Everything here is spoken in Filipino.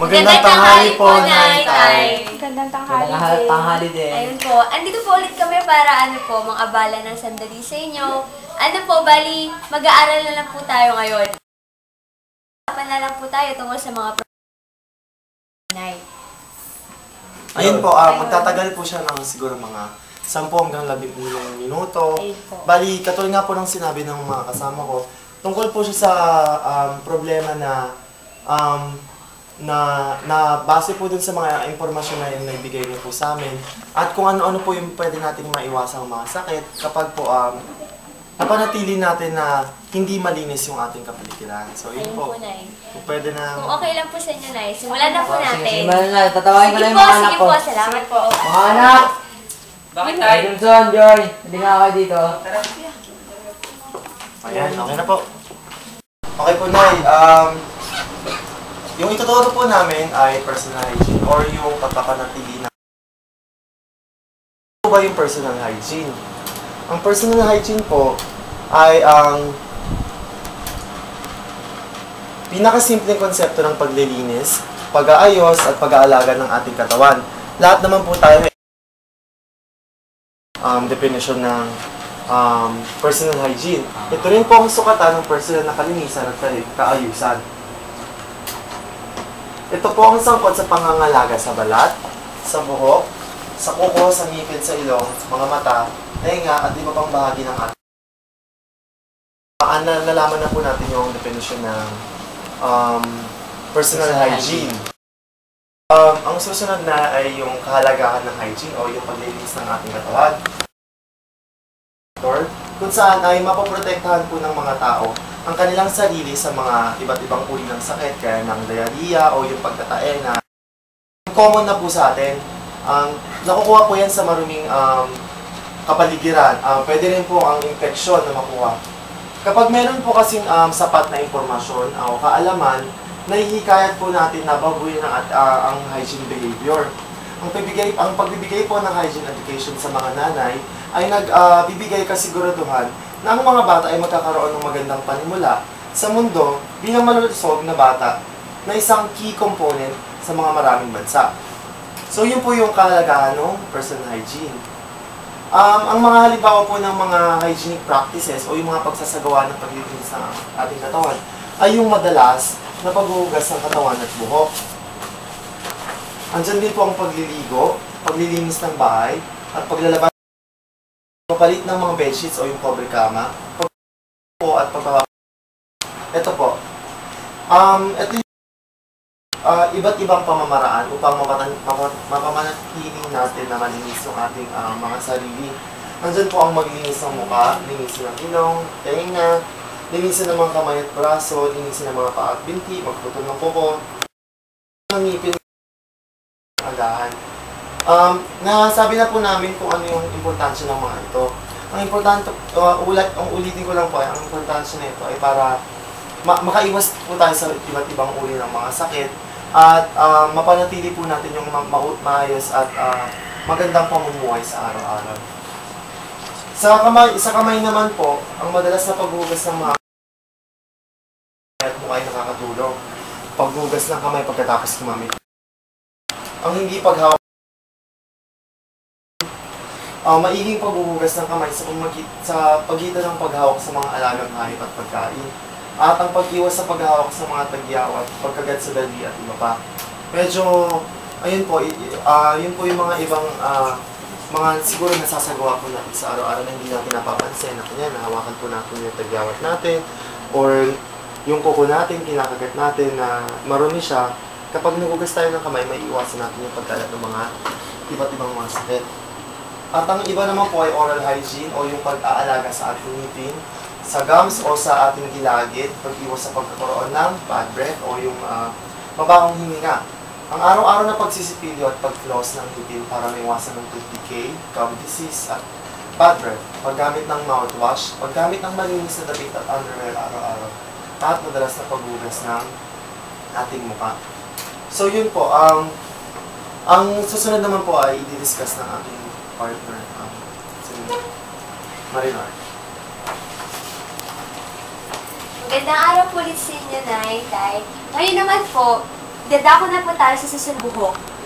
Magandang tanghali po, Nay Tay. Magandang Tanghali din. Ayun po, andito po ulit kami para mang-abala ng sandali sa inyo. Bali, mag-aaral na lang po tayo ngayon. Usapan na lang po tayo tungkol sa mga Nay. Ayun po, magtatagal po siya ng siguro mga 10 hanggang 15 minuto. Bali, katulad nga po ng sinabi ng mga kasama ko, tungkol po siya sa problema na base po dun sa mga impormasyon na yung naibigay niyo po sa amin at kung ano-ano po yung pwede nating maiwasang mga sakit kapag po napanatili natin na hindi malinis yung ating kapaligiran. So, yun po. Nay. Kung pwede na... Kung okay lang po sa inyo, Nay, simulan na po natin. Simulan na. Tatawagin ko na yung mga anak ko. Sige po, salamat po. Mga anak! Bakit tayo? Johnson, Joy, hindi nga kayo dito. Ayan, okay na po. Okay po, Nay. Yung ituturo po namin ay personal hygiene or yung pagpapanatili na. Ano ba yung personal hygiene? Ang personal hygiene po ay ang pinakasimpleng konsepto ng paglilinis, pag-aayos at pag-aalaga ng ating katawan. Lahat naman po tayo definition ng personal hygiene. Ito rin po ang sukatan ng personal na kalinisan at kaayusan. Ito po ang sangkot sa pangangalaga sa balat, sa buhok, sa kuko, sa ngipin, sa ilong, mga mata, tenga, at iba pang bahagi ng ating. Nalaman na po natin yung definition ng personal hygiene. Ang susunod na ay yung kahalagahan ng hygiene o yung paglilinis ng ating katawan. Kung saan ay mapoprotektahan po ng mga tao ang kanilang sarili sa mga iba't ibang uri ng sakit, kaya ng diarrhea o yung pagkatae na common na po sa atin. Nakukuha po yan sa maruming kapaligiran. Pwede rin po ang infeksyon na makuha. Kapag meron po kasing sapat na impormasyon o kaalaman, nahihikayat po natin na baguhin ang hygiene behavior. Ang pagbibigay po ng hygiene education sa mga nanay ay nagbibigay kasiguraduhan na ang mga bata ay magkakaroon ng magandang panimula sa mundo bilang malulusog na bata na isang key component sa mga maraming bansa. So yun po yung kahalagahan ng personal hygiene. Ang mga halimbawa po ng mga hygienic practices o yung mga pagsasagawa ng paglilinis ng ating katawan ay yung madalas na paghuhugas ng katawan at buhok. Andyan din po ang pagliligo, paglilinis ng bahay, at paglalabas papalit ng mga bedsheets o yung cover kama, po at pagpapapalito. Ito po. Ito yung iba't ibang pamamaraan upang mapamanatili natin na malinis yung ating mga sarili. Andyan po ang maglinis ng mukha, linisin ng ilong, tenga, linisin ng mga kamay at braso, linisin ng mga paa at binti, magputol ng kuko, ng ngipin, agahan. Nasabi na po namin kung ano yung importansya ng mga ito. Ang importante, ulitin ko lang po, ang importansya na ito ay para makaiwas po tayo sa iba't ibang uri ng mga sakit at mapanatili po natin yung maayos at magandang pamumuhay sa araw-araw. Sa kamay naman po, ang madalas na paghugas ng mga at mukha ay nakakatulong. Paghugas ng kamay pagkatapos kumamit. Ang hindi paghawak maiging paghuhugas ng kamay sa pagitan ng paghawak sa mga alagang hayop at pagkain. At ang pag-iwas sa paghawak sa mga tagyaw at pagkagat sa dali at iba pa. Medyo, ayun po, yun po yung mga ibang mga siguro nasasagawa po natin sa araw-araw na hindi natin napapansin. Na kanya, nahawakan po natin yung tagyawat natin or yung kuko natin, kinakagat natin na marumi siya. Kapag nagugas tayo ng kamay, may iwasan natin yung pagkalat ng mga iba't ibang mga sakit. At ang iba naman po ay oral hygiene o yung pag-aalaga sa ating ngipin, sa gums o sa ating gilagid, pag-iwas sa pagkakaroon ng bad breath o yung mabahong hininga. Ang araw-araw na pagsisipilyo at pag-floss ng ngipin para maiwasan ng tooth decay, gum disease at bad breath, paggamit ng mouthwash, paggamit ng malinis na damit at underwear araw-araw, at madalas na paghugas ng ating mukha. So yun po, ang susunod naman po ay i-discuss ng ating partner, Marinor. Magandang araw po ulit sa inyo, Nay, Tay. Ngayon naman po, Dadako na po tayo sa susunod buhok.